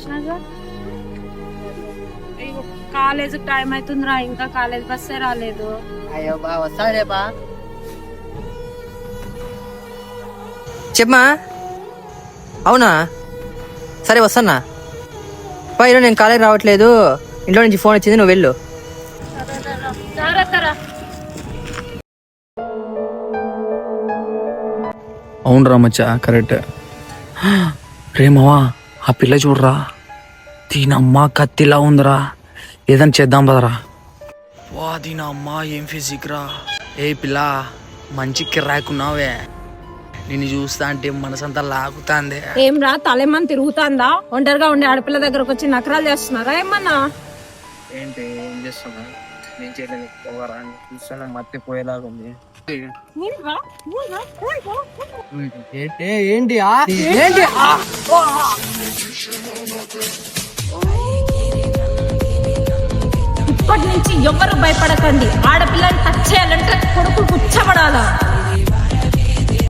చేసినాగా. College time అవుతుందిరా, ఇంకా college బస్సే రాలేదు. అయ్యో బా వస్తాడే బా. చెప్పమా. అవునా, సరే వస్తానా బా. ఈరోజు నేను కాలేజ్ రావట్లేదు, ఇంట్లో నుంచి ఫోన్ వచ్చింది, నువ్వు వెళ్ళు. అవునరా మచ్చా, కరెక్ట్. రేమవా ఆ పిల్ల చూడరా, దీనమ్మ కత్తిలా ఉందిరా. ఏదైనా చేద్దాం పదరా. వా దీనమ్మ ఏం ఫిజిక్ రా. ఏ పిల్ల మంచి కిర్రాకున్నావే, నిన్ను చూస్తా అంటే మనసంతా లాగుతాంది. ఏం రా తలేమని తిరుగుతాందా? ఒంటరిగా ఉండే ఆడపిల్ల దగ్గరకు వచ్చి నకరాలు చేస్తున్నారా ఏమన్నా? ఏంటి ఏం చేస్తున్నా? నేను చేయలేదు, చూస్తున్నా మర్చిపోయేలాగా ఉంది. ఏంటి ఇప్పటి నుంచి ఎవరు భయపడకండి. ఆడపిల్లని టచ్ చేయాలంటే